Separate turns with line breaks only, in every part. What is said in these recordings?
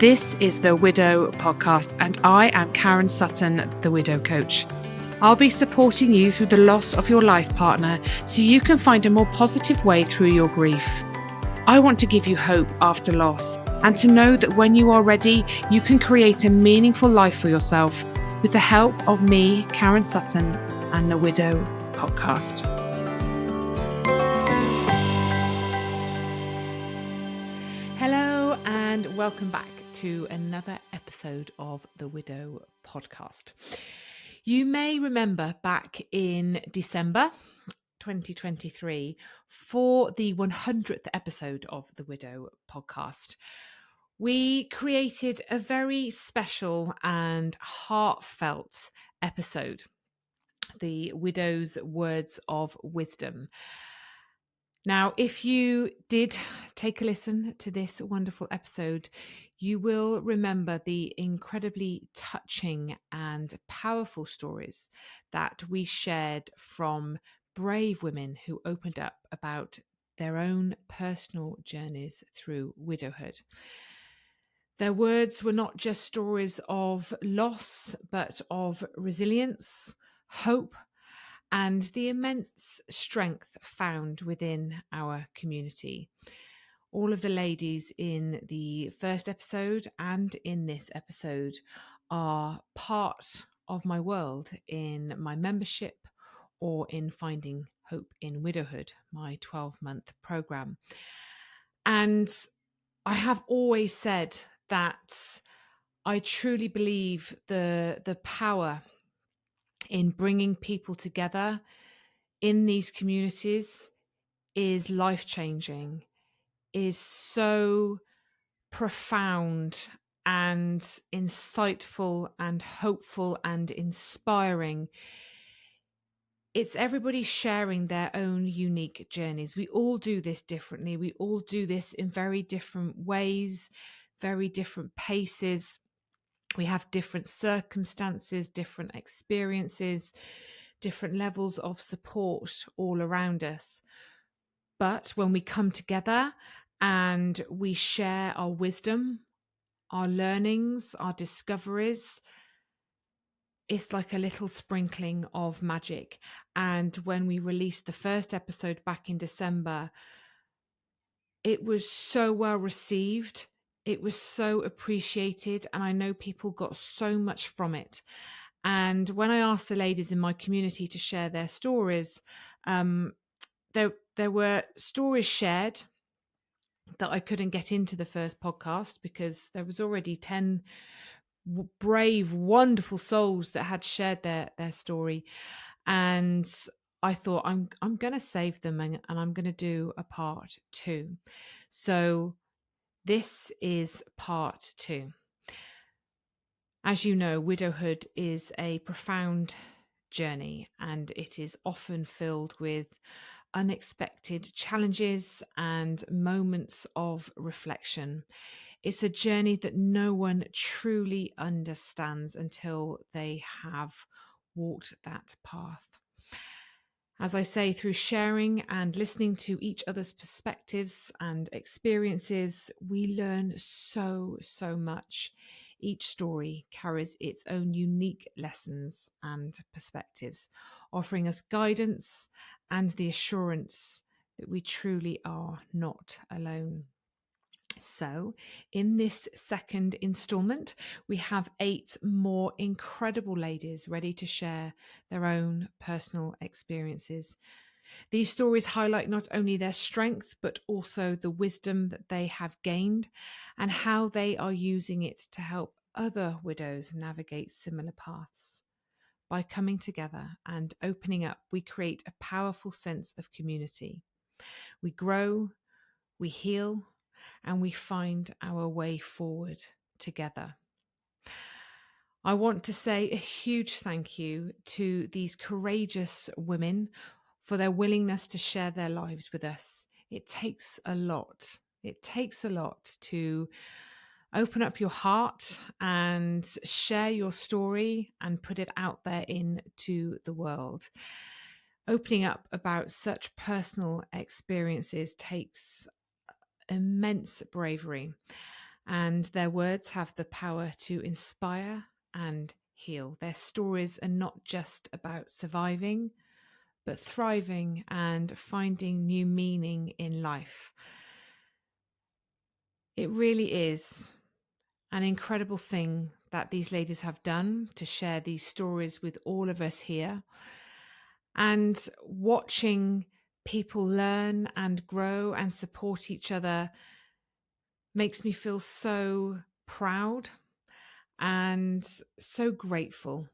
This is the Widow Podcast, and I am Karen Sutton, the Widow Coach. I'll be supporting you through the loss of your life partner so you can find a more positive way through your grief. I want to give you hope after loss and to know that when you are ready, you can create a meaningful life for yourself with the help of me, Karen Sutton, and the Widow Podcast. Hello and welcome back to another episode of the Widow Podcast. You may remember back in December 2023 for the 100th episode of the Widow Podcast, we created a very special and heartfelt episode, the Widow's Words of Wisdom. Now, if you did take a listen to this wonderful episode, you will remember the incredibly touching and powerful stories that we shared from brave women who opened up about their own personal journeys through widowhood. Their words were not just stories of loss, but of resilience, hope, and the immense strength found within our community. All of the ladies in the first episode and in this episode are part of my world in my membership or in Finding Hope in Widowhood, my 12-month program. And I have always said that I truly believe the power in bringing people together in these communities is life-changing, is so profound and insightful and hopeful and inspiring. It's everybody sharing their own unique journeys. We all do this differently. We all do this in very different ways, very different paces. We have different circumstances, different experiences, different levels of support all around us. But when we come together and we share our wisdom, our learnings, our discoveries, it's like a little sprinkling of magic. And when we released the first episode back in December, it was so well received. It was so appreciated. And I know people got so much from it. And when I asked the ladies in my community to share their stories, there were stories shared that I couldn't get into the first podcast because there was already 10 brave, wonderful souls that had shared their story. And I thought, I'm going to save them and I'm going to do a part 2. So this is part 2. As you know, widowhood is a profound journey and it is often filled with unexpected challenges and moments of reflection. It's a journey that no one truly understands until they have walked that path. As I say, through sharing and listening to each other's perspectives and experiences, we learn so much. Each story carries its own unique lessons and perspectives, offering us guidance and the assurance that we truly are not alone. So, in this second installment, we have 8 more incredible ladies ready to share their own personal experiences. These stories highlight not only their strength, but also the wisdom that they have gained and how they are using it to help other widows navigate similar paths. By coming together and opening up, we create a powerful sense of community. We grow, we heal, and we find our way forward together. I want to say a huge thank you to these courageous women for their willingness to share their lives with us. It takes a lot. It takes a lot to open up your heart and share your story and put it out there into the world. Opening up about such personal experiences takes immense bravery. and their words have the power to inspire and heal. Their stories are not just about surviving, but thriving and finding new meaning in life. It really is an incredible thing that these ladies have done to share these stories with all of us here. And watching people learn and grow and support each other makes me feel so proud and so grateful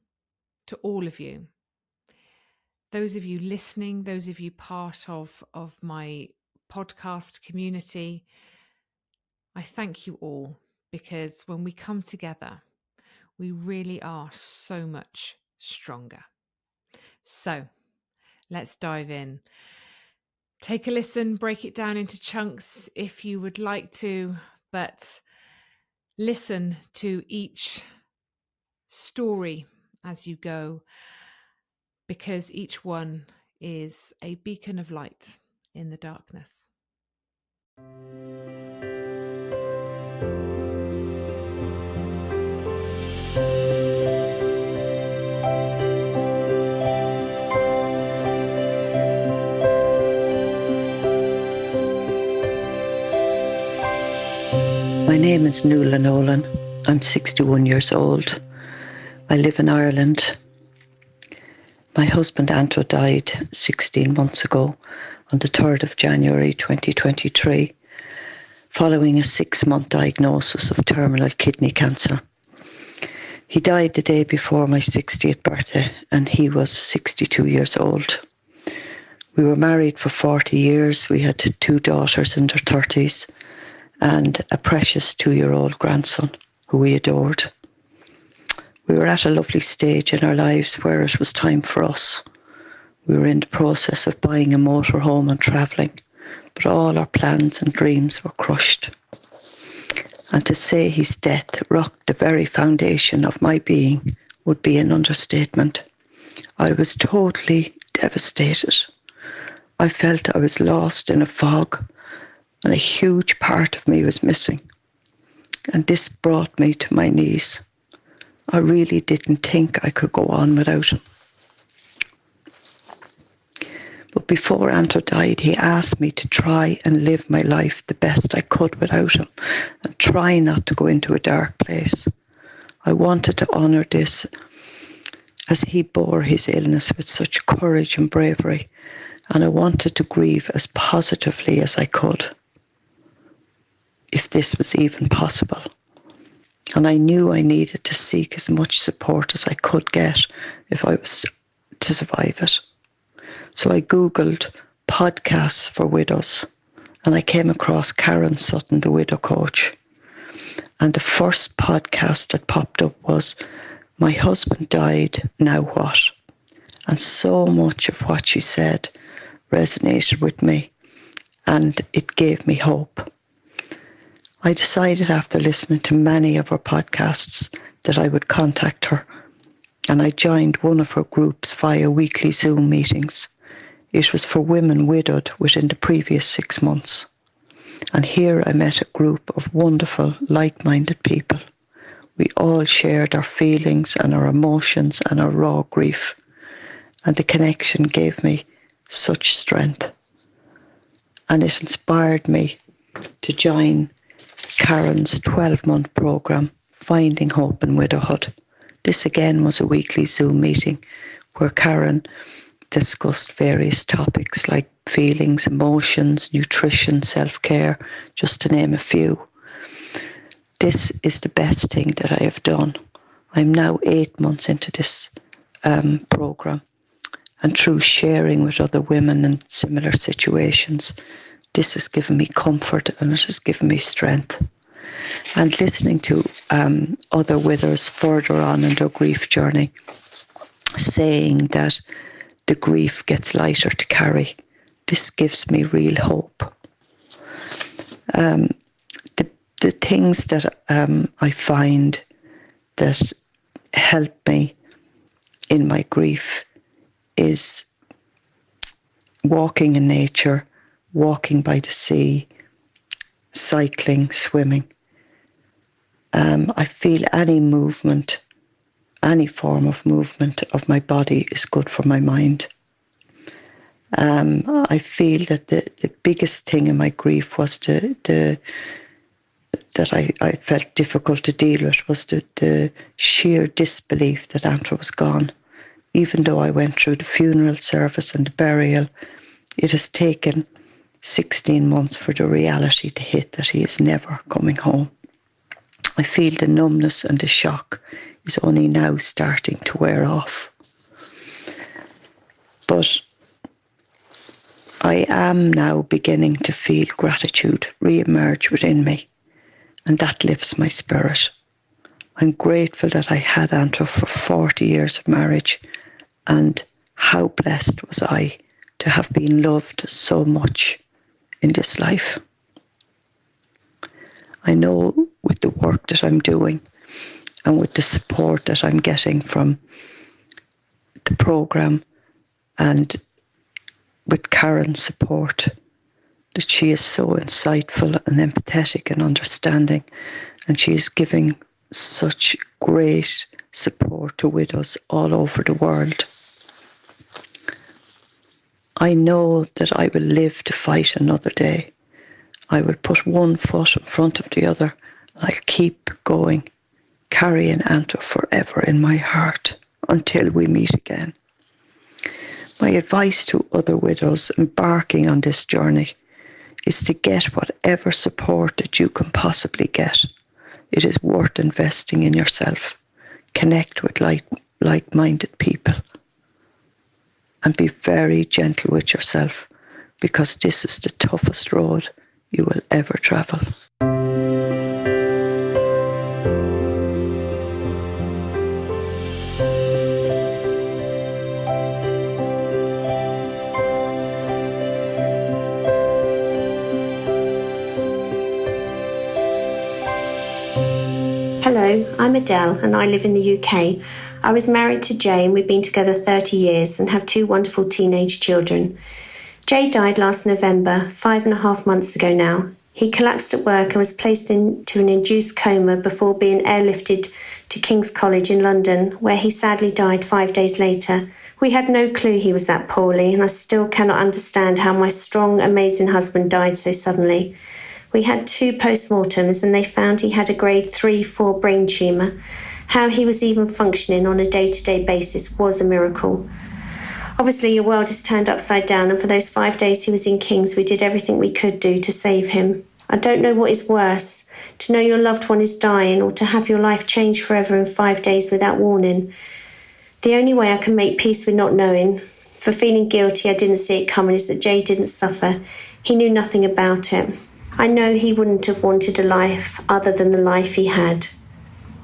to all of you. Those of you listening, those of you part of my podcast community, I thank you all, because when we come together, we really are so much stronger. So let's dive in. Take a listen, break it down into chunks if you would like to, but listen to each story as you go, because each one is a beacon of light in the darkness.
My name is Nuala Nolan. I'm 61 years old. I live in Ireland. My husband Anto died 16 months ago on the 3rd of January 2023, following a 6-month diagnosis of terminal kidney cancer. He died the day before my 60th birthday, and he was 62 years old. We were married for 40 years. We had 2 daughters in their 30s and a precious 2-year-old grandson who we adored. We were at a lovely stage in our lives where it was time for us. We were in the process of buying a motorhome and travelling, but all our plans and dreams were crushed. And to say his death rocked the very foundation of my being would be an understatement. I was totally devastated. I felt I was lost in a fog, and a huge part of me was missing. And this brought me to my knees. I really didn't think I could go on without him. But before Anto died, he asked me to try and live my life the best I could without him, and try not to go into a dark place. I wanted to honour this, as he bore his illness with such courage and bravery, and I wanted to grieve as positively as I could, if this was even possible. And I knew I needed to seek as much support as I could get if I was to survive it. So I Googled podcasts for widows, and I came across Karen Sutton, the Widow Coach. And the first podcast that popped up was, "My husband died, now what?" And so much of what she said resonated with me, and it gave me hope. I decided after listening to many of her podcasts that I would contact her, and I joined one of her groups via weekly Zoom meetings. It was for women widowed within the previous 6 months. And here I met a group of wonderful, like-minded people. We all shared our feelings and our emotions and our raw grief. And the connection gave me such strength. And it inspired me to join Karen's 12-month programme, Finding Hope in Widowhood. This again was a weekly Zoom meeting where Karen discussed various topics like feelings, emotions, nutrition, self-care, just to name a few. This is the best thing that I have done. I'm now 8 months into this programme, and through sharing with other women in similar situations, this has given me comfort and it has given me strength. And listening to other widows further on in their grief journey, saying that the grief gets lighter to carry, this gives me real hope. The things that I find that help me in my grief is walking in nature, walking by the sea, cycling, swimming. I feel any movement, any form of movement of my body is good for my mind. I feel that the biggest thing in my grief was that I felt difficult to deal with was the sheer disbelief that Andrew was gone. Even though I went through the funeral service and the burial, it has taken 16 months for the reality to hit that he is never coming home. I feel the numbness and the shock is only now starting to wear off. But I am now beginning to feel gratitude re-emerge within me, and that lifts my spirit. I'm grateful that I had Andrew for 40 years of marriage, and how blessed was I to have been loved so much in this life. I know with the work that I'm doing and with the support that I'm getting from the programme and with Karen's support, that she is so insightful and empathetic and understanding, and she is giving such great support to widows all over the world. I know that I will live to fight another day. I will put one foot in front of the other, and I'll keep going, carrying Andrew forever in my heart until we meet again. My advice to other widows embarking on this journey is to get whatever support that you can possibly get. It is worth investing in yourself. Connect with like-minded people. And be very gentle with yourself, because this is the toughest road you will ever travel.
Hello, I'm Adele and I live in the UK. I was married to Jay and we've been together 30 years and have 2 wonderful teenage children. Jay died last November, 5.5 months ago now. He collapsed at work and was placed into an induced coma before being airlifted to King's College in London, where he sadly died 5 days later. We had no clue he was that poorly, and I still cannot understand how my strong, amazing husband died so suddenly. We had 2 post-mortems and they found he had a grade 3/4 brain tumour. How he was even functioning on a day-to-day basis was a miracle. Obviously, your world is turned upside down, and for those 5 days he was in King's, we did everything we could do to save him. I don't know what is worse, to know your loved one is dying or to have your life change forever in 5 days without warning. The only way I can make peace with not knowing, for feeling guilty I didn't see it coming, is that Jay didn't suffer. He knew nothing about it. I know he wouldn't have wanted a life other than the life he had.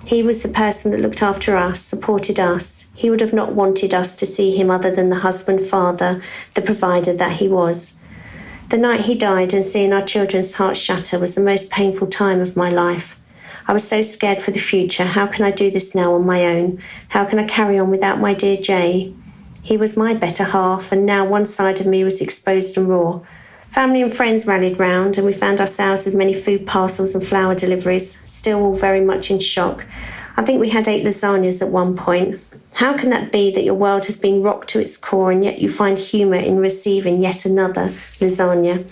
He was the person that looked after us, supported us. He would have not wanted us to see him other than the husband, father, the provider that he was. The night he died and seeing our children's hearts shatter was the most painful time of my life. I was so scared for the future. How can I do this now on my own? How can I carry on without my dear Jay? He was my better half, and now one side of me was exposed and raw. Family and friends rallied round, and we found ourselves with many food parcels and flower deliveries, still all very much in shock. I think we had 8 lasagnas at one point. How can that be that your world has been rocked to its core and yet you find humour in receiving yet another lasagna?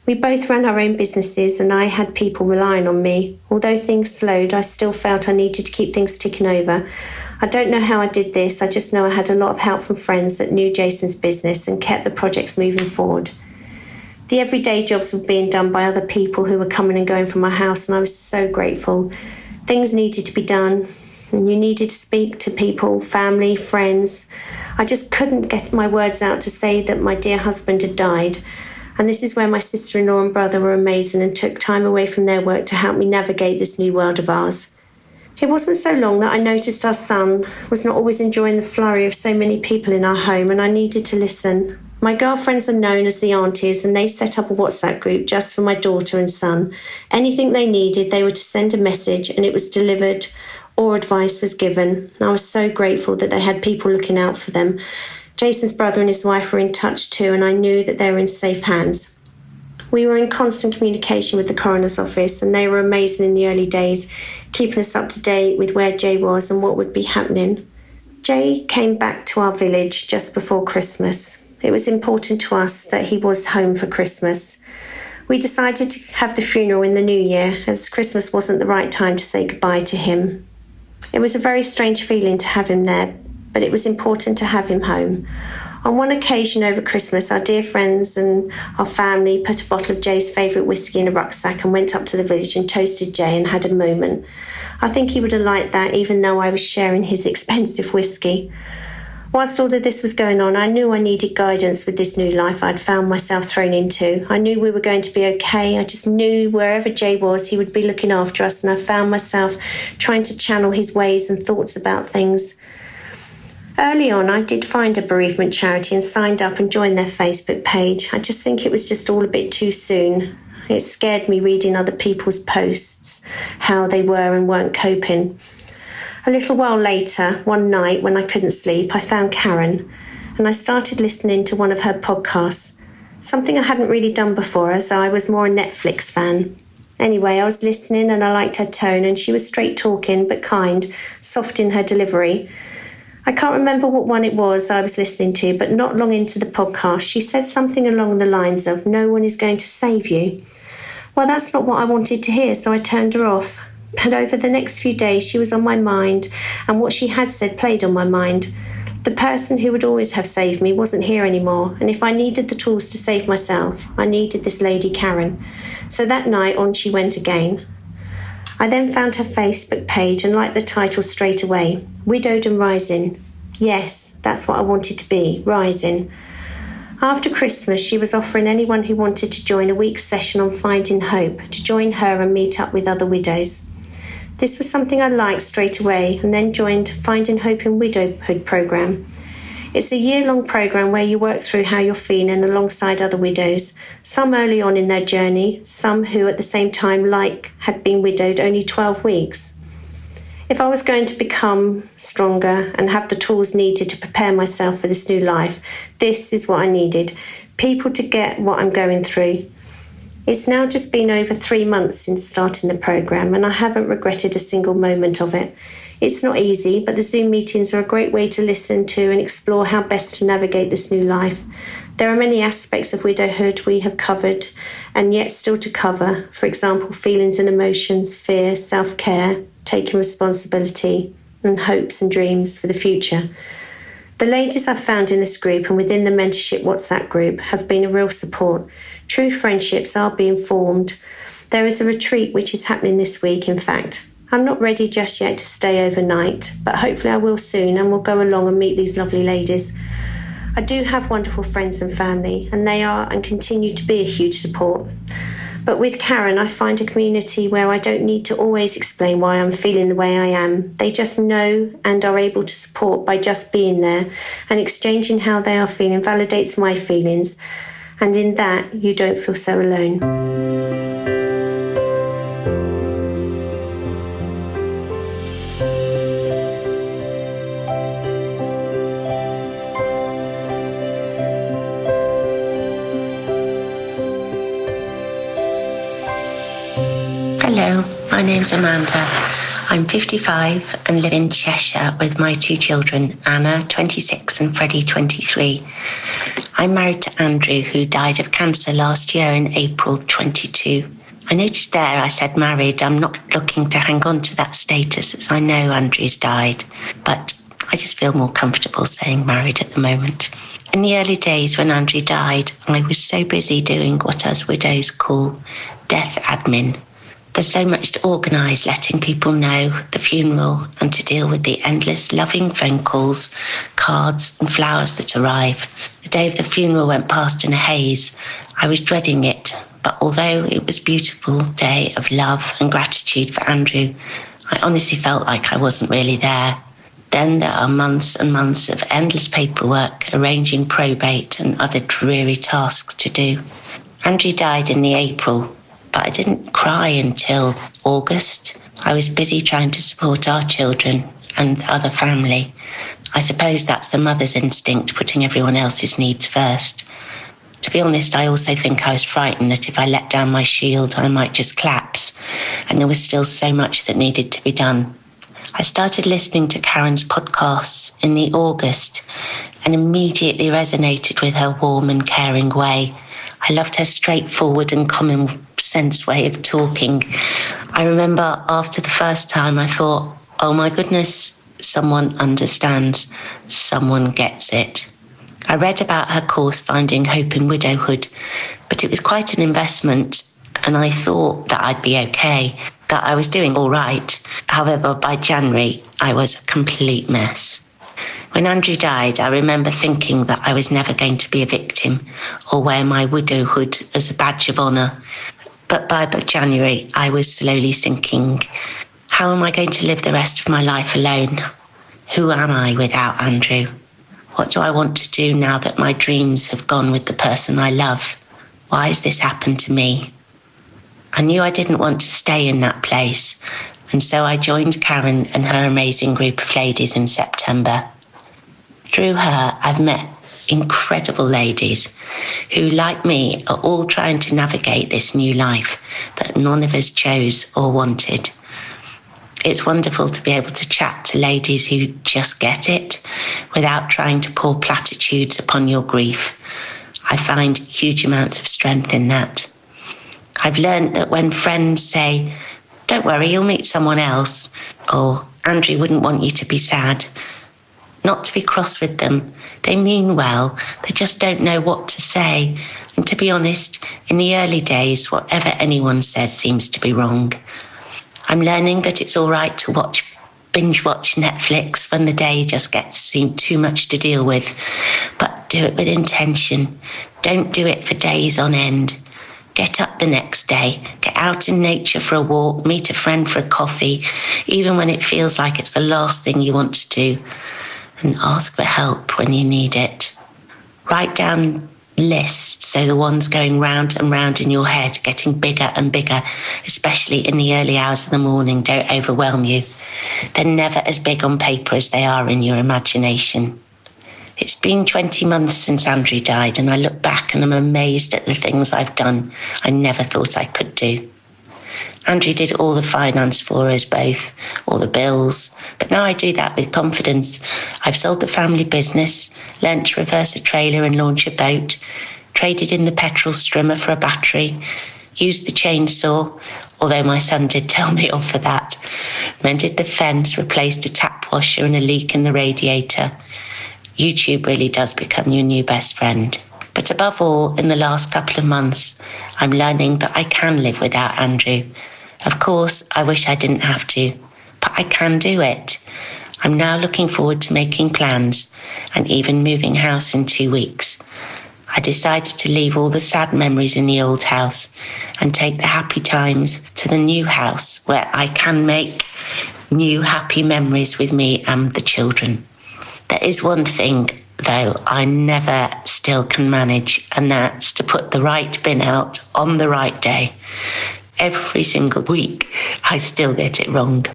We both ran our own businesses and I had people relying on me. Although things slowed, I still felt I needed to keep things ticking over. I don't know how I did this, I just know I had a lot of help from friends that knew Jason's business and kept the projects moving forward. The everyday jobs were being done by other people who were coming and going from my house, and I was so grateful. Things needed to be done, and you needed to speak to people, family, friends. I just couldn't get my words out to say that my dear husband had died. And this is where my sister-in-law and brother were amazing and took time away from their work to help me navigate this new world of ours. It wasn't so long that I noticed our son was not always enjoying the flurry of so many people in our home, and I needed to listen. My girlfriends are known as the aunties, and they set up a WhatsApp group just for my daughter and son. Anything they needed, they were to send a message and it was delivered or advice was given. I was so grateful that they had people looking out for them. Jason's brother and his wife were in touch too, and I knew that they were in safe hands. We were in constant communication with the coroner's office, and they were amazing in the early days, keeping us up to date with where Jay was and what would be happening. Jay came back to our village just before Christmas. It was important to us that he was home for Christmas. We decided to have the funeral in the new year, as Christmas wasn't the right time to say goodbye to him. It was a very strange feeling to have him there, but it was important to have him home. On one occasion over Christmas, our dear friends and our family put a bottle of Jay's favourite whiskey in a rucksack and went up to the village and toasted Jay and had a moment. I think he would have liked that, even though I was sharing his expensive whiskey. Whilst all of this was going on, I knew I needed guidance with this new life I'd found myself thrown into. I knew we were going to be okay. I just knew wherever Jay was, he would be looking after us, and I found myself trying to channel his ways and thoughts about things. Early on, I did find a bereavement charity and signed up and joined their Facebook page. I just think it was just all a bit too soon. It scared me reading other people's posts, how they were and weren't coping. A little while later, one night when I couldn't sleep, I found Karen and I started listening to one of her podcasts, something I hadn't really done before as I was more a Netflix fan. Anyway, I was listening and I liked her tone, and she was straight talking but kind, soft in her delivery. I can't remember what one it was I was listening to, but not long into the podcast, she said something along the lines of, "No one is going to save you." Well, that's not what I wanted to hear, so I turned her off. But over the next few days, she was on my mind, and what she had said played on my mind. The person who would always have saved me wasn't here anymore, and if I needed the tools to save myself, I needed this lady Karen. So that night, on she went again. I then found her Facebook page and liked the title straight away, Widowed and Rising. Yes, that's what I wanted to be, rising. After Christmas, she was offering anyone who wanted to join a week's session on Finding Hope to join her and meet up with other widows. This was something I liked straight away, and then joined Finding Hope in Widowhood programme. It's a year-long programme where you work through how you're feeling alongside other widows, some early on in their journey, some who at the same time had been widowed only 12 weeks. If I was going to become stronger and have the tools needed to prepare myself for this new life, this is what I needed, people to get what I'm going through. It's now just been over 3 months since starting the programme, and I haven't regretted a single moment of it. It's not easy, but the Zoom meetings are a great way to listen to and explore how best to navigate this new life. There are many aspects of widowhood we have covered and yet still to cover. For example, feelings and emotions, fear, self-care, taking responsibility, and hopes and dreams for the future. The ladies I've found in this group and within the mentorship WhatsApp group have been a real support. True friendships are being formed. There is a retreat which is happening this week, in fact. I'm not ready just yet to stay overnight, but hopefully I will soon, and we'll go along and meet these lovely ladies. I do have wonderful friends and family, and they are and continue to be a huge support. But with Karen, I find a community where I don't need to always explain why I'm feeling the way I am. They just know and are able to support by just being there, and exchanging how they are feeling validates my feelings. And in that, you don't feel so alone.
Hello, my name's Amanda. I'm 55 and live in Cheshire with my 2 children, Anna, 26, and Freddie, 23. I'm married to Andrew, who died of cancer last year in April 22. I noticed there I said married. I'm not looking to hang on to that status, as I know Andrew's died, but I just feel more comfortable saying married at the moment. In the early days when Andrew died, I was so busy doing what us widows call death admin. There's so much to organise, letting people know the funeral and to deal with the endless loving phone calls, cards and flowers that arrive. The day of the funeral went past in a haze. I was dreading it, but although it was a beautiful day of love and gratitude for Andrew, I honestly felt like I wasn't really there. Then there are months and months of endless paperwork, arranging probate and other dreary tasks to do. Andrew died in the April, but I didn't cry until August. I was busy trying to support our children and other family. I suppose that's the mother's instinct, putting everyone else's needs first. To be honest, I also think I was frightened that if I let down my shield, I might just collapse. And there was still so much that needed to be done. I started listening to Karen's podcasts in the August and immediately resonated with her warm and caring way. I loved her straightforward and common sense way of talking. I remember after the first time I thought, oh my goodness, someone understands, someone gets it. I read about her course, Finding Hope in Widowhood, but it was quite an investment and I thought that I'd be okay, that I was doing all right. However, by January, I was a complete mess. When Andrew died, I remember thinking that I was never going to be a victim or wear my widowhood as a badge of honour. But by January, I was slowly sinking. How am I going to live the rest of my life alone? Who am I without Andrew? What do I want to do now that my dreams have gone with the person I love? Why has this happened to me? I knew I didn't want to stay in that place, and so I joined Karen and her amazing group of ladies in September. Through her, I've met incredible ladies who, like me, are all trying to navigate this new life that none of us chose or wanted. It's wonderful to be able to chat to ladies who just get it without trying to pour platitudes upon your grief. I find huge amounts of strength in that. I've learned that when friends say, don't worry, you'll meet someone else, or Andrew wouldn't want you to be sad, not to be cross with them. They mean well, they just don't know what to say. And to be honest, in the early days, whatever anyone says seems to be wrong. I'm learning that it's all right to binge watch Netflix when the day just seemed too much to deal with, but do it with intention. Don't do it for days on end. Get up the next day, get out in nature for a walk, meet a friend for a coffee, even when it feels like it's the last thing you want to do, and ask for help when you need it. Write down lists, so the ones going round and round in your head, getting bigger and bigger, especially in the early hours of the morning, don't overwhelm you. They're never as big on paper as they are in your imagination. It's been 20 months since Andrew died, and I look back and I'm amazed at the things I've done I never thought I could do. Andrew did all the finance for us both, all the bills, but now I do that with confidence. I've sold the family business, learnt to reverse a trailer and launch a boat, traded in the petrol strimmer for a battery, used the chainsaw, although my son did tell me off for that, mended the fence, replaced a tap washer and a leak in the radiator. YouTube really does become your new best friend. But above all, in the last couple of months, I'm learning that I can live without Andrew. Of course, I wish I didn't have to, but I can do it. I'm now looking forward to making plans and even moving house in 2 weeks. I decided to leave all the sad memories in the old house and take the happy times to the new house where I can make new happy memories with me and the children. There is one thing, though, I never still can manage, and that's to put the right bin out on the right day. Every single week, I still get it wrong.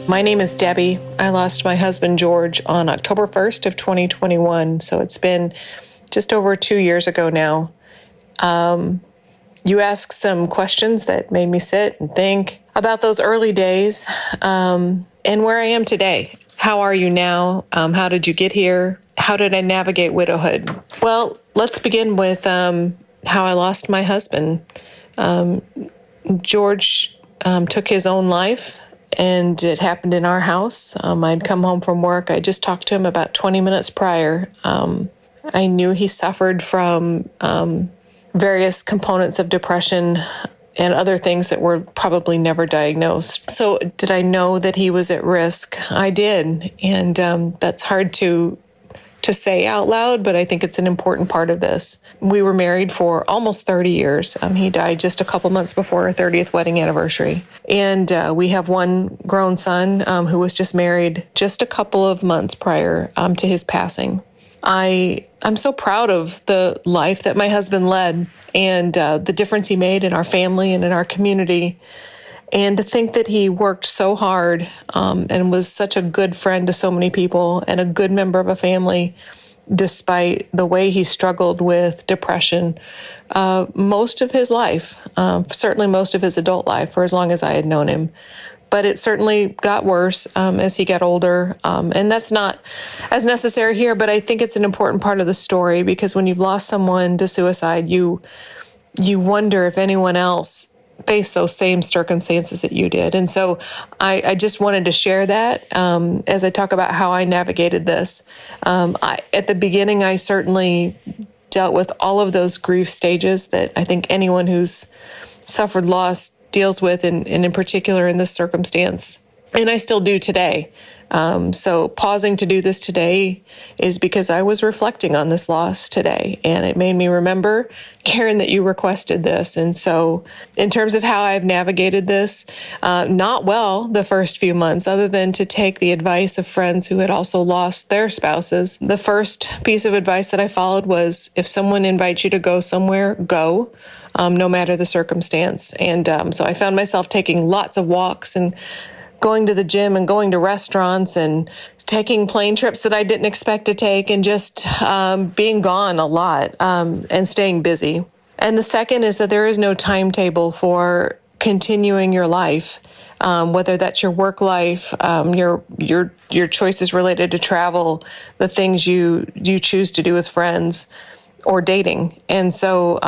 My name is Debbie. I lost my husband, George, on October 1st of 2021. So it's been just over 2 years ago now. You asked some questions that made me sit and think about those early days and where I am today. How are you now? How did you get here? How did I navigate widowhood? Well, let's begin with how I lost my husband. George took his own life. And it happened in our house. I'd come home from work. I just talked to him about 20 minutes prior. I knew he suffered from various components of depression and other things that were probably never diagnosed. So did I know that he was at risk? I did. And that's hard to say out loud, but I think it's an important part of this. We were married for almost 30 years. He died just a couple months before our 30th wedding anniversary. And we have one grown son who was just married just a couple of months prior to his passing. I'm so proud of the life that my husband led and the difference he made in our family and in our community. And to think that he worked so hard and was such a good friend to so many people and a good member of a family, despite the way he struggled with depression most of his life, certainly most of his adult life, for as long as I had known him. But it certainly got worse as he got older. And that's not as necessary here, but I think it's an important part of the story, because when you've lost someone to suicide, you wonder if anyone else faced those same circumstances that you did. And so I just wanted to share that as I talk about how I navigated this. At the beginning, I certainly dealt with all of those grief stages that I think anyone who's suffered loss deals with, and in particular in this circumstance. And I still do today. So pausing to do this today is because I was reflecting on this loss today, and it made me remember, Karen, that you requested this. And so in terms of how I've navigated this, not well the first few months, other than to take the advice of friends who had also lost their spouses. The first piece of advice that I followed was, if someone invites you to go somewhere, go. No matter the circumstance. And so I found myself taking lots of walks and going to the gym and going to restaurants and taking plane trips that I didn't expect to take, and just being gone a lot and staying busy. And the second is that there is no timetable for continuing your life, whether that's your work life, your choices related to travel, the things you choose to do with friends, or dating. And so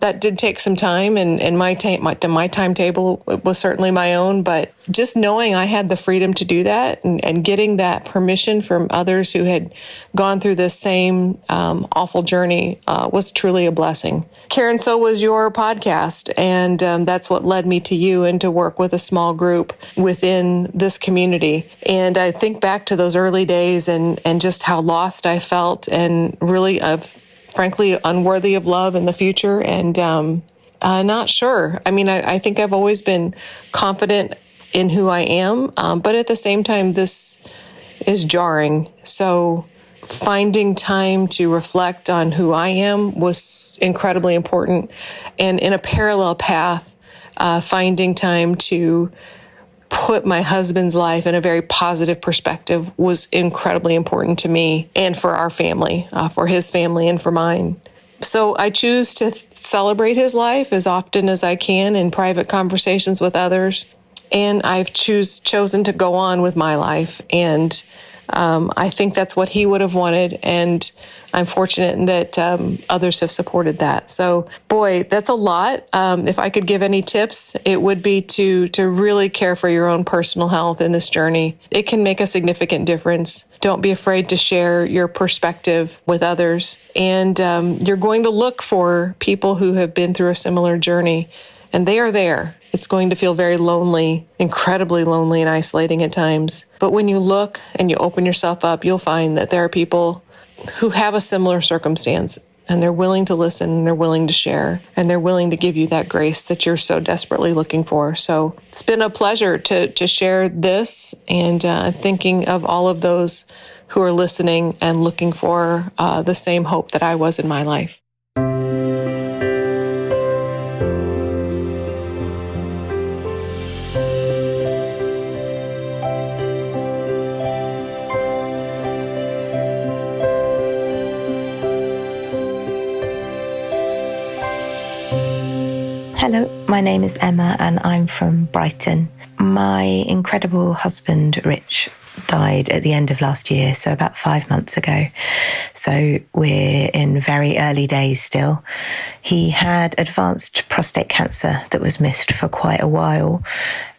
that did take some time, and my timetable was certainly my own, but just knowing I had the freedom to do that and getting that permission from others who had gone through this same awful journey was truly a blessing. Karen, so was your podcast, and that's what led me to you and to work with a small group within this community. And I think back to those early days and just how lost I felt, and really frankly, unworthy of love in the future, and not sure. I mean, I think I've always been confident in who I am, but at the same time, this is jarring. So finding time to reflect on who I am was incredibly important. And in a parallel path, finding time to put my husband's life in a very positive perspective was incredibly important to me and for our family, for his family and for mine. So I choose to celebrate his life as often as I can in private conversations with others. And I've chosen to go on with my life. And I think that's what he would have wanted. And I'm fortunate that others have supported that. So, boy, that's a lot. If I could give any tips, it would be to really care for your own personal health in this journey. It can make a significant difference. Don't be afraid to share your perspective with others. And you're going to look for people who have been through a similar journey, and they are there. It's going to feel very lonely, incredibly lonely and isolating at times. But when you look and you open yourself up, you'll find that there are people who have a similar circumstance, and they're willing to listen, and they're willing to share, and they're willing to give you that grace that you're so desperately looking for. So it's been a pleasure to share this, and thinking of all of those who are listening and looking for the same hope that I was in my life.
Hello, my name is Emma and I'm from Brighton. My incredible husband, Rich, died at the end of last year, so about 5 months ago. So we're in very early days still. He had advanced prostate cancer that was missed for quite a while.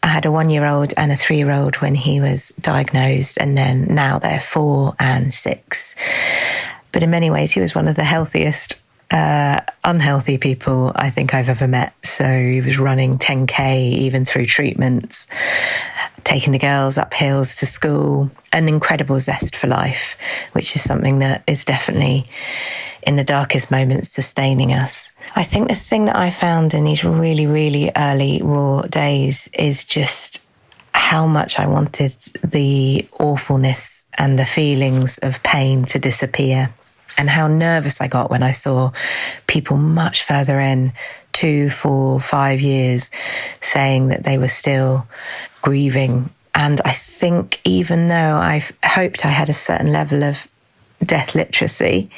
I had a 1-year-old and a 3-year-old when he was diagnosed, and then now they're 4 and 6. But in many ways, he was one of the healthiest unhealthy people I think I've ever met. So he was running 10K even through treatments, taking the girls up hills to school, an incredible zest for life, which is something that is definitely in the darkest moments sustaining us. I think the thing that I found in these really, really early raw days is just how much I wanted the awfulness and the feelings of pain to disappear.
and how nervous I got when I saw people much further in, 2, 4, 5 years, saying that they were still grieving. And I think even though I've hoped I had a certain level of death literacy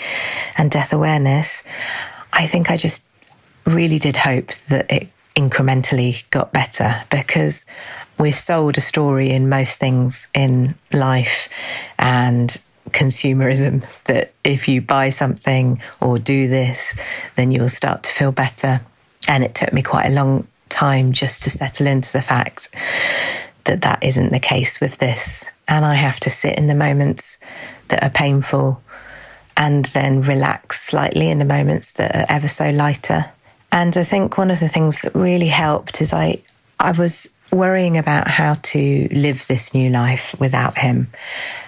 and death awareness, I think I just really did hope that it incrementally got better, because we're sold a story in most things in life and consumerism that if you buy something or do this, then you'll start to feel better. And it took me quite a long time just to settle into the fact that that isn't the case with this. And I have to sit in the moments that are painful and then relax slightly in the moments that are ever so lighter. And I think one of the things that really helped is I was worrying about how to live this new life without him,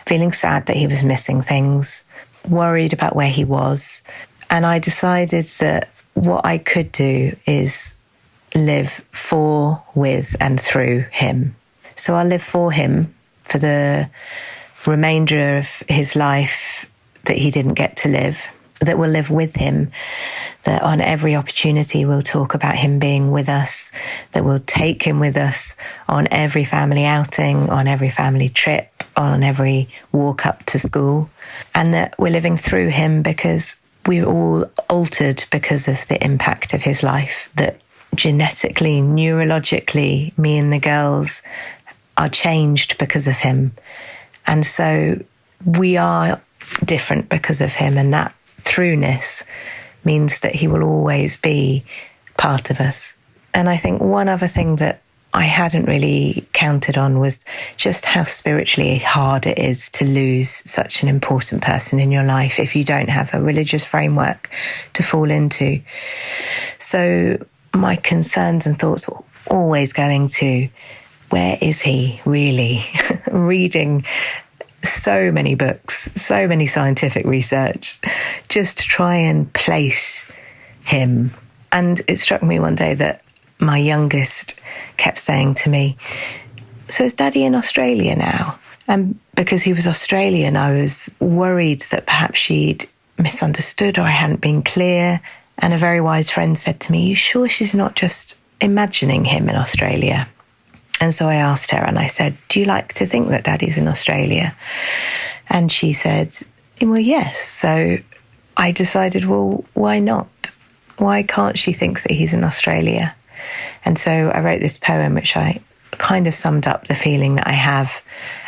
feeling sad that he was missing things, worried about where he was. And I decided that what I could do is live for, with, and through him. So I'll live for him for the remainder of his life that he didn't get to live, that we'll live with him, that on every opportunity we'll talk about him being with us, that we'll take him with us on every family outing, on every family trip, on every walk up to school, and that we're living through him because we're all altered because of the impact of his life, that genetically, neurologically, me and the girls are changed because of him. And so we are different because of him, and that throughness means that he will always be part of us. And I think one other thing that I hadn't really counted on was just how spiritually hard it is to lose such an important person in your life if you don't have a religious framework to fall into. So my concerns and thoughts were always going to, where is he really? Reading so many books, so many scientific research, just to try and place him. And it struck me one day that my youngest kept saying to me, so is Daddy in Australia now? And because he was Australian, I was worried that perhaps she'd misunderstood or I hadn't been clear. And a very wise friend said to me, you sure she's not just imagining him in Australia? And so I asked her and I said, do you like to think that Daddy's in Australia? And she said, well, yes. So I decided, well, why not? Why can't she think that he's in Australia? And so I wrote this poem, which I kind of summed up the feeling that I have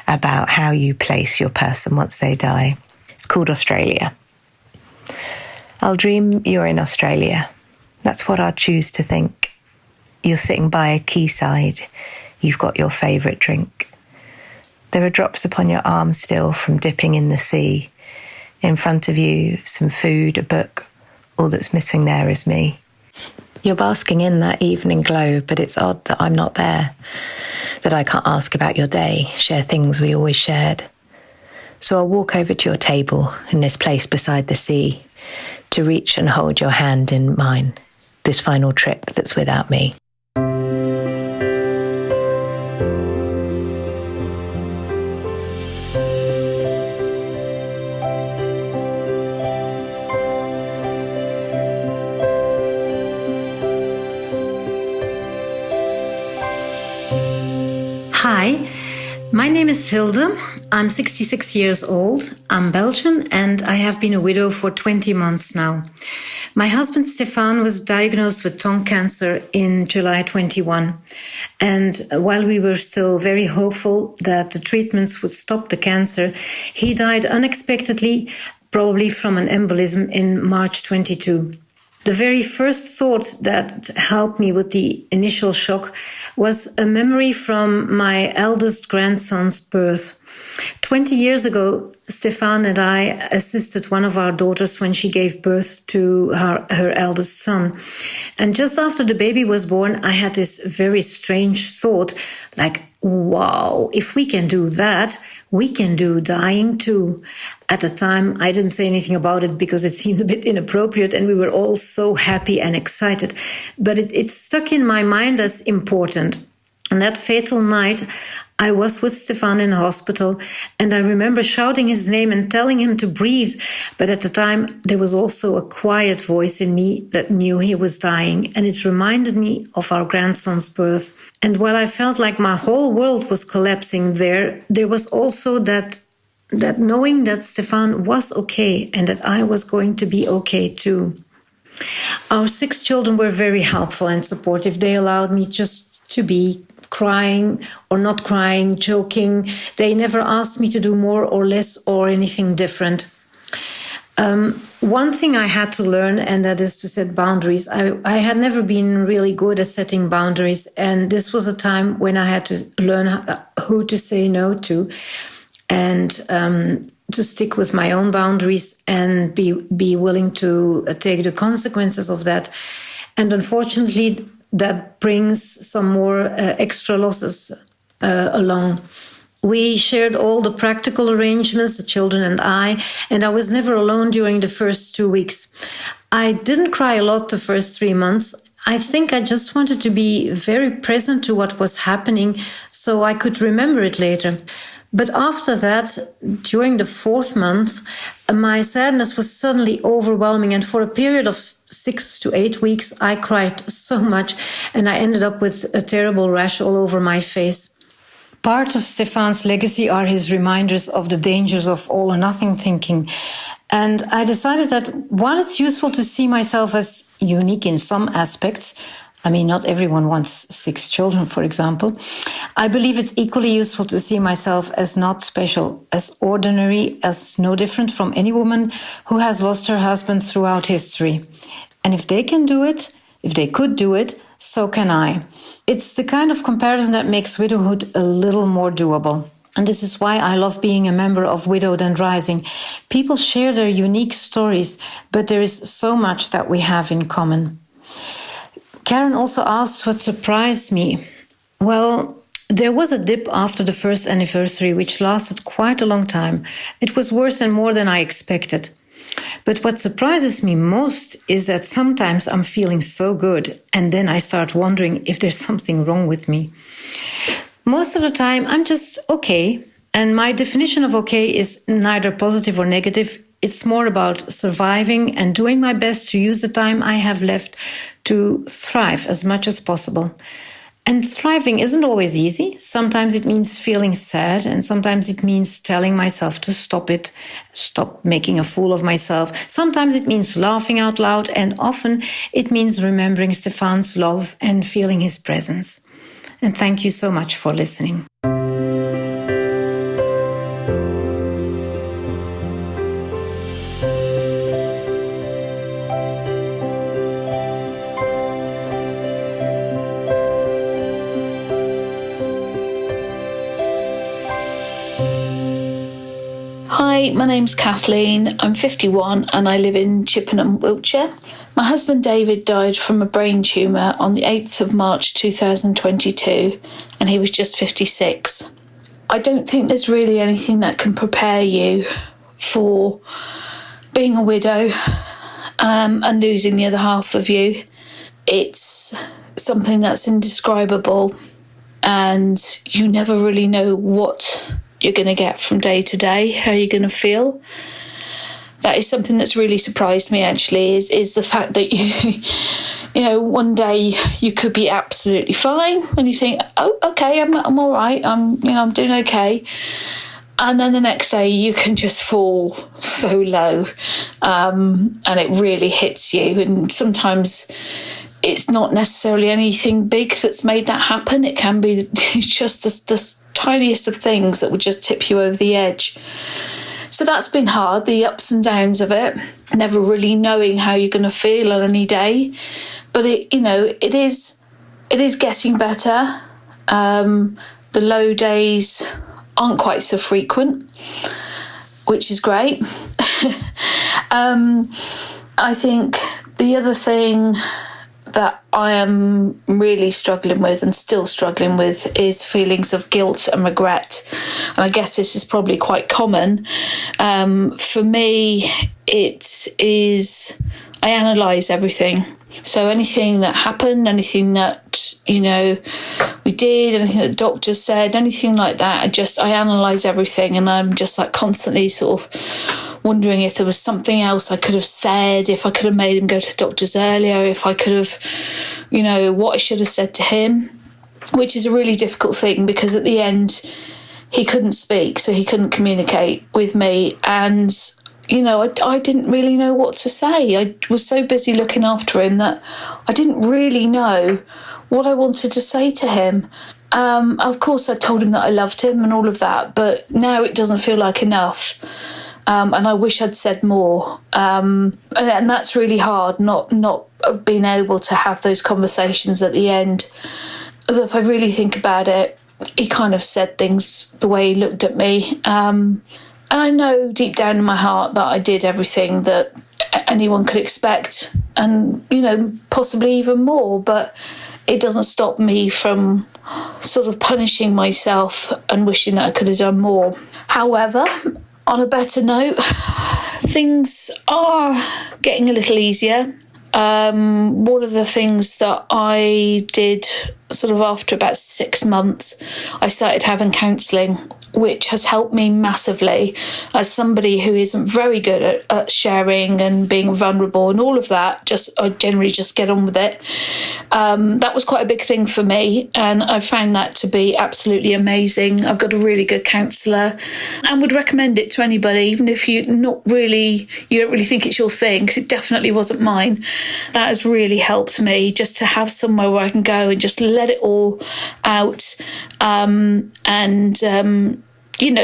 about how you place your person once they die. It's called Australia. I'll dream you're in Australia. That's what I'll choose to think. You're sitting by a quayside. You've got your favourite drink. There are drops upon your arm still from dipping in the sea. In front of you, some food, a book. All that's missing there is me. You're basking in that evening glow, but it's odd that I'm not there, that I can't ask about your day, share things we always shared. So I'll walk over to your table in this place beside the sea to reach and hold your hand in mine, this final trip that's without me.
Hi, my name is Hilde. I'm 66 years old. I'm Belgian and I have been a widow for 20 months now. My husband Stefan was diagnosed with tongue cancer in July 21. And while we were still very hopeful that the treatments would stop the cancer, he died unexpectedly, probably from an embolism in March 22. The very first thought that helped me with the initial shock was a memory from my eldest grandson's birth. 20 years ago, Stefan and I assisted one of our daughters when she gave birth to her eldest son. And just after the baby was born, I had this very strange thought, like, wow, if we can do that, we can do dying too. At the time, I didn't say anything about it because it seemed a bit inappropriate and we were all so happy and excited. But it stuck in my mind as important. And that fatal night, I was with Stefan in the hospital, and I remember shouting his name and telling him to breathe. But at the time, there was also a quiet voice in me that knew he was dying, and it reminded me of our grandson's birth. And while I felt like my whole world was collapsing there was also that knowing that Stefan was okay and that I was going to be okay too. Our 6 children were very helpful and supportive. They allowed me just to be crying or not crying, joking. They never asked me to do more or less or anything different. One thing I had to learn, and that is to set boundaries. I had never been really good at setting boundaries, and this was a time when I had to learn who to say no to, and to stick with my own boundaries and be willing to take the consequences of that. And unfortunately, that brings some more extra losses along. We shared all the practical arrangements, the children and I was never alone during the first 2 weeks. I didn't cry a lot the first 3 months. I think I just wanted to be very present to what was happening so I could remember it later. But after that, during the 4th month, my sadness was suddenly overwhelming, and for a period of 6 to 8 weeks, I cried so much, and I ended up with a terrible rash all over my face. Part of Stefan's legacy are his reminders of the dangers of all or nothing thinking. And I decided that while it's useful to see myself as unique in some aspects, I mean, not everyone wants 6 children, for example, I believe it's equally useful to see myself as not special, as ordinary, as no different from any woman who has lost her husband throughout history. And if they can do it, if they could do it, so can I. It's the kind of comparison that makes widowhood a little more doable. And this is why I love being a member of Widowed and Rising. People share their unique stories, but there is so much that we have in common. Karen also asked what surprised me. Well, there was a dip after the first anniversary, which lasted quite a long time. It was worse and more than I expected. But what surprises me most is that sometimes I'm feeling so good, and then I start wondering if there's something wrong with me. Most of the time, I'm just okay. And my definition of okay is neither positive or negative. It's more about surviving and doing my best to use the time I have left to thrive as much as possible. And thriving isn't always easy. Sometimes it means feeling sad, and sometimes it means telling myself to stop making a fool of myself. Sometimes it means laughing out loud, and often it means remembering Stefan's love and feeling his presence. And thank you so much for listening.
Hi, my name's Kathleen. I'm 51 and I live in Chippenham, Wiltshire. My husband David died from a brain tumour on the 8th of March 2022 and he was just 56. I don't think there's really anything that can prepare you for being a widow and losing the other half of you. It's something that's indescribable and you never really know what you're going to get from day to day, how you're going to feel. That is something that's really surprised me, actually, is the fact that you know, one day you could be absolutely fine and you think, oh, okay, I'm all right, I'm doing okay. And then the next day you can just fall so low, and it really hits you. And sometimes it's not necessarily anything big that's made that happen. It can be just the tiniest of things that would just tip you over the edge. So that's been hard, the ups and downs of it, never really knowing how you're going to feel on any day. But it is getting better. The low days aren't quite so frequent, which is great. I think the other thing that I am really struggling with and still struggling with is feelings of guilt and regret. And I guess this is probably quite common. For me, it is, I analyse everything. So anything that happened, anything that we did, anything that doctors said, anything like that. I analyse everything, and I'm just like constantly sort of wondering if there was something else I could have said, if I could have made him go to doctors earlier, if I could have, what I should have said to him, which is a really difficult thing because at the end he couldn't speak, so he couldn't communicate with me. And, I didn't really know what to say. I was so busy looking after him that I didn't really know what I wanted to say to him. Of course, I told him that I loved him and all of that, but now it doesn't feel like enough. And I wish I'd said more. And that's really hard, not being able to have those conversations at the end. Although if I really think about it, he kind of said things the way he looked at me. And I know deep down in my heart that I did everything that anyone could expect and, possibly even more. But it doesn't stop me from sort of punishing myself and wishing that I could have done more. However, on a better note, things are getting a little easier. One of the things that I did sort of after about 6 months, I started having counselling, which has helped me massively as somebody who isn't very good at sharing and being vulnerable and all of that. I generally just get on with it. That was quite a big thing for me, and I found that to be absolutely amazing. I've got a really good counsellor and would recommend it to anybody, even if you don't really think it's your thing, because it definitely wasn't mine. That has really helped me, just to have somewhere where I can go and just let it all out,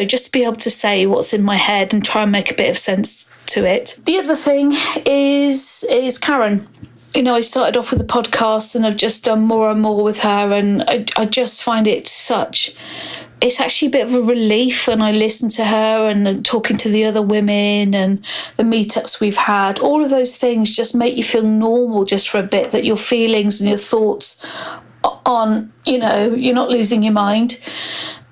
just to be able to say what's in my head and try and make a bit of sense to it. The other thing is Karen. I started off with a podcast and I've just done more and more with her, and I just find it's actually a bit of a relief when I listen to her and talking to the other women and the meetups we've had. All of those things just make you feel normal just for a bit, that your feelings and your thoughts you're not losing your mind,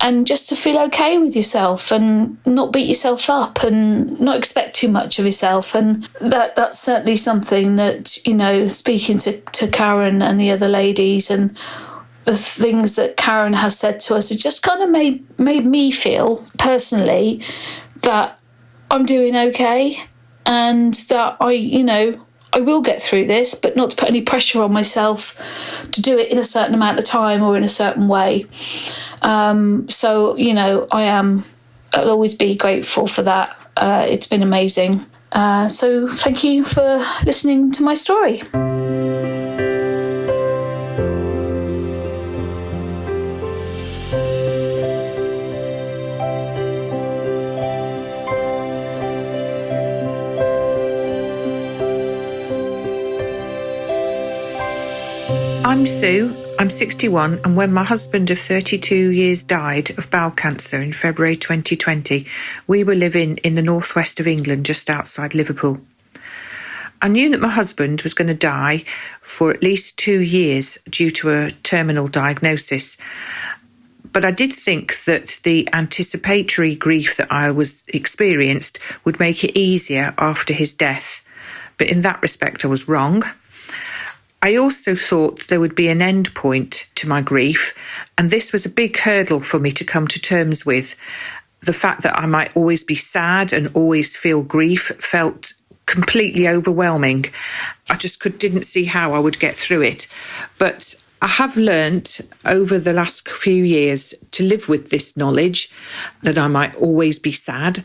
and just to feel okay with yourself and not beat yourself up and not expect too much of yourself. And that's certainly something that, speaking to Karen and the other ladies and the things that Karen has said to us, it just kind of made me feel personally that I'm doing okay, and that I will get through this, but not to put any pressure on myself to do it in a certain amount of time or in a certain way. I'll always be grateful for that. It's been amazing. So thank you for listening to my story.
I'm Sue, I'm 61, and when my husband of 32 years died of bowel cancer in February 2020, we were living in the northwest of England, just outside Liverpool. I knew that my husband was going to die for at least 2 years due to a terminal diagnosis, but I did think that the anticipatory grief that I was experienced would make it easier after his death. But in that respect, I was wrong. I also thought there would be an end point to my grief, and this was a big hurdle for me to come to terms with. The fact that I might always be sad and always feel grief felt completely overwhelming. I just didn't see how I would get through it. But I have learnt over the last few years to live with this knowledge that I might always be sad,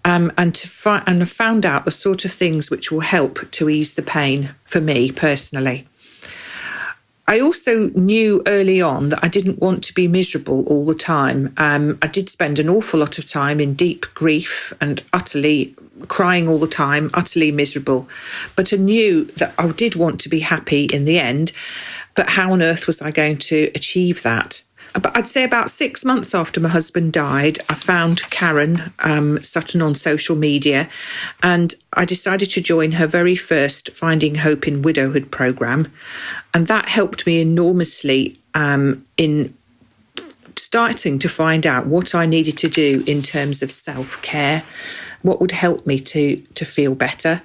and I found out the sort of things which will help to ease the pain for me personally. I also knew early on that I didn't want to be miserable all the time. I did spend an awful lot of time in deep grief and utterly crying all the time, utterly miserable. But I knew that I did want to be happy in the end. But how on earth was I going to achieve that? But I'd say about 6 months after my husband died, I found Karen Sutton on social media, and I decided to join her very first Finding Hope in Widowhood programme. And that helped me enormously in starting to find out what I needed to do in terms of self-care, what would help me to feel better.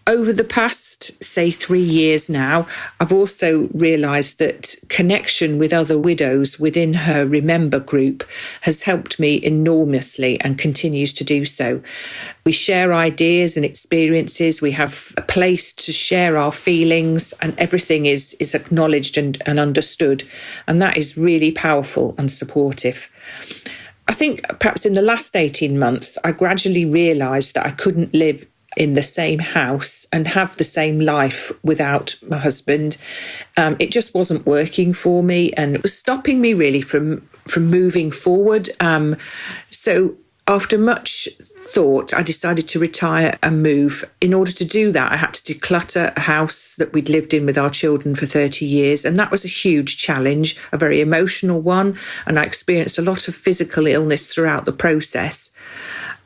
Over the past, say, 3 years now, I've also realised that connection with other widows within her Remember group has helped me enormously and continues to do so. We share ideas and experiences. We have a place to share our feelings, and everything is acknowledged and understood. And that is really powerful and supportive. I think perhaps in the last 18 months, I gradually realised that I couldn't live in the same house and have the same life without my husband. It just wasn't working for me, and it was stopping me really from moving forward. So after much thought, I decided to retire and move. In order to do that, I had to declutter a house that we'd lived in with our children for 30 years. And that was a huge challenge, a very emotional one. And I experienced a lot of physical illness throughout the process.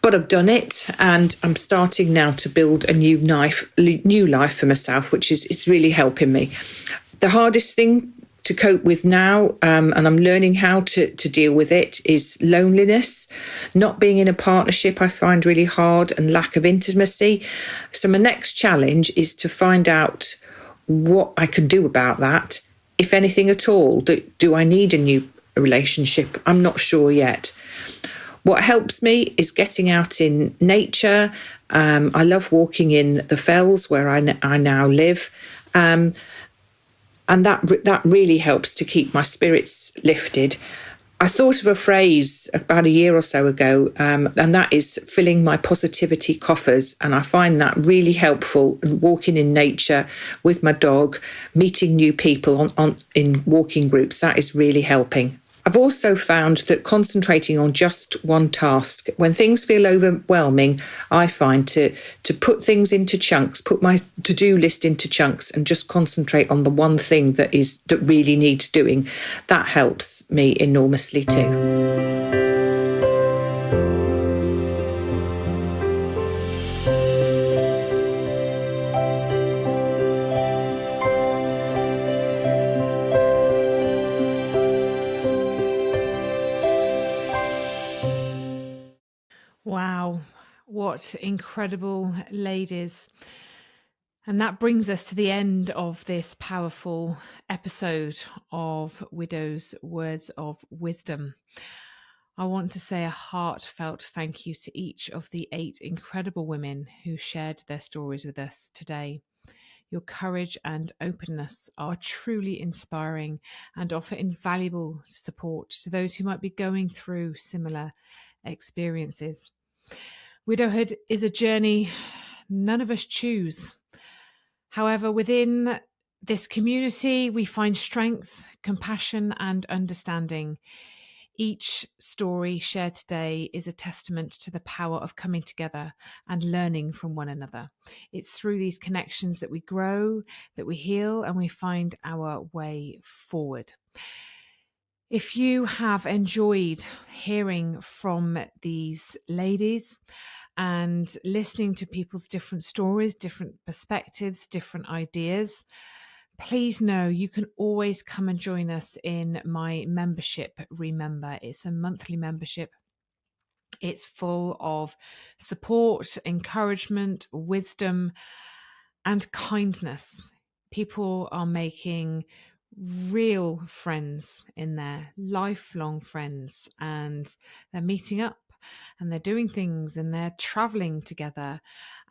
But I've done it, and I'm starting now to build a new life for myself, which is it's really helping me. The hardest thing to cope with now, and I'm learning how to deal with it, is loneliness. Not being in a partnership I find really hard, and lack of intimacy. So my next challenge is to find out what I can do about that, if anything at all. Do I need a new relationship? I'm not sure yet. What helps me is getting out in nature. I love walking in the fells where I now live. And that really helps to keep my spirits lifted. I thought of a phrase about a year or so ago, and that is filling my positivity coffers. And I find that really helpful, walking in nature with my dog, meeting new people in walking groups. That is really helping. I've also found that concentrating on just one task, when things feel overwhelming, I find to put things into chunks, put my to-do list into chunks, and just concentrate on the one thing that really needs doing. That helps me enormously too.
Wow, what incredible ladies. And that brings us to the end of this powerful episode of Widows' Words of Wisdom. I want to say a heartfelt thank you to each of the 8 incredible women who shared their stories with us today. Your courage and openness are truly inspiring and offer invaluable support to those who might be going through similar experiences. Widowhood is a journey none of us choose. However, within this community, we find strength, compassion, and understanding. Each story shared today is a testament to the power of coming together and learning from one another. It's through these connections that we grow, that we heal, and we find our way forward. If you have enjoyed hearing from these ladies and listening to people's different stories, different perspectives, different ideas, please know you can always come and join us in my membership. Remember, it's a monthly membership. It's full of support, encouragement, wisdom, and kindness. People are making real friends in there, lifelong friends, and they're meeting up and they're doing things and they're traveling together,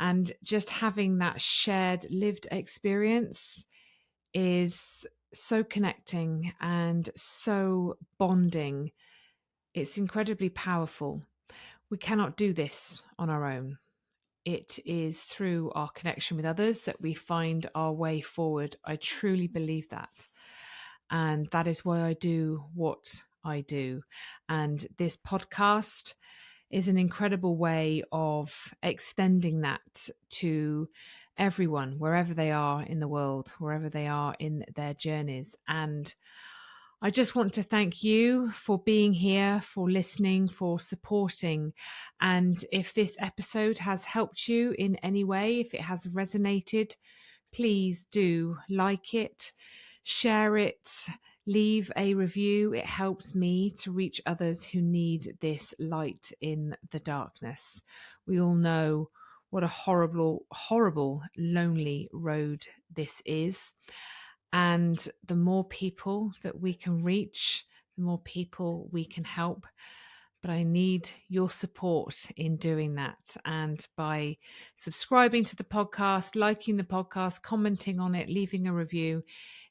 and just having that shared lived experience is so connecting and so bonding. It's incredibly powerful. We cannot do this on our own. It is through our connection with others that we find our way forward. I truly believe that. And that is why I do what I do. And this podcast is an incredible way of extending that to everyone, wherever they are in the world, wherever they are in their journeys. And I just want to thank you for being here, for listening, for supporting. And if this episode has helped you in any way, if it has resonated, please do like it, share it, leave a review. It helps me to reach others who need this light in the darkness. We all know what a horrible, horrible, lonely road this is. And the more people that we can reach, the more people we can help. But I need your support in doing that. And by subscribing to the podcast, liking the podcast, commenting on it, leaving a review,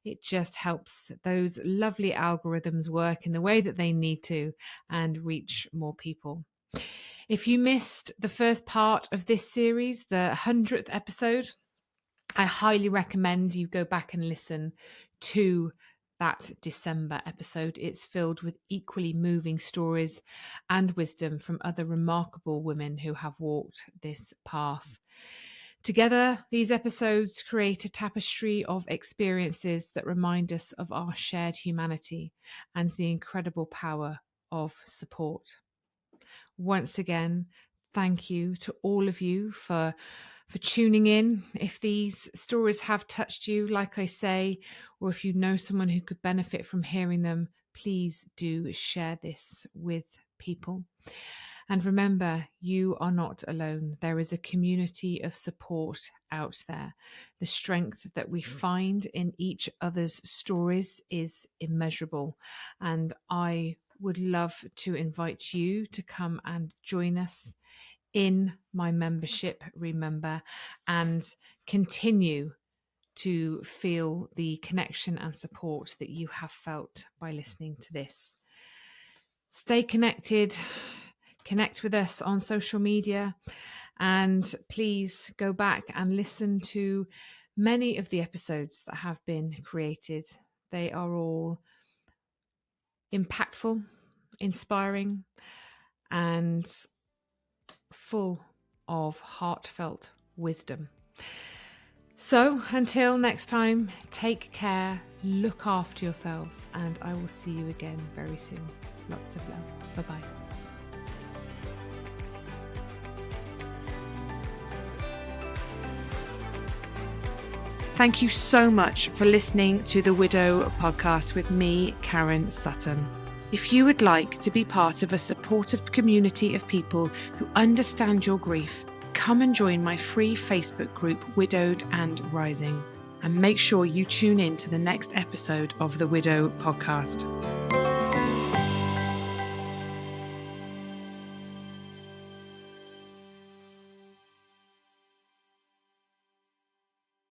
it just helps those lovely algorithms work in the way that they need to and reach more people. If you missed the first part of this series, the 100th episode, I highly recommend you go back and listen to that December episode. It's filled with equally moving stories and wisdom from other remarkable women who have walked this path. Together, these episodes create a tapestry of experiences that remind us of our shared humanity and the incredible power of support. Once again, thank you to all of you for tuning in. If these stories have touched you, like I say, or if you know someone who could benefit from hearing them, please do share this with people. And remember, you are not alone. There is a community of support out there. The strength that we find in each other's stories is immeasurable. And I would love to invite you to come and join us in my membership, remember, and continue to feel the connection and support that you have felt by listening to this. Stay connected, connect with us on social media, and please go back and listen to many of the episodes that have been created. They are all impactful, inspiring, and full of heartfelt wisdom. So until next time, take care, look after yourselves, and I will see you again very soon. Lots of love. Bye-bye. Thank you so much for listening to the Widow podcast with me, Karen Sutton. If you would like to be part of a supportive community of people who understand your grief, come and join my free Facebook group, Widowed and Rising. And make sure you tune in to the next episode of the Widow podcast.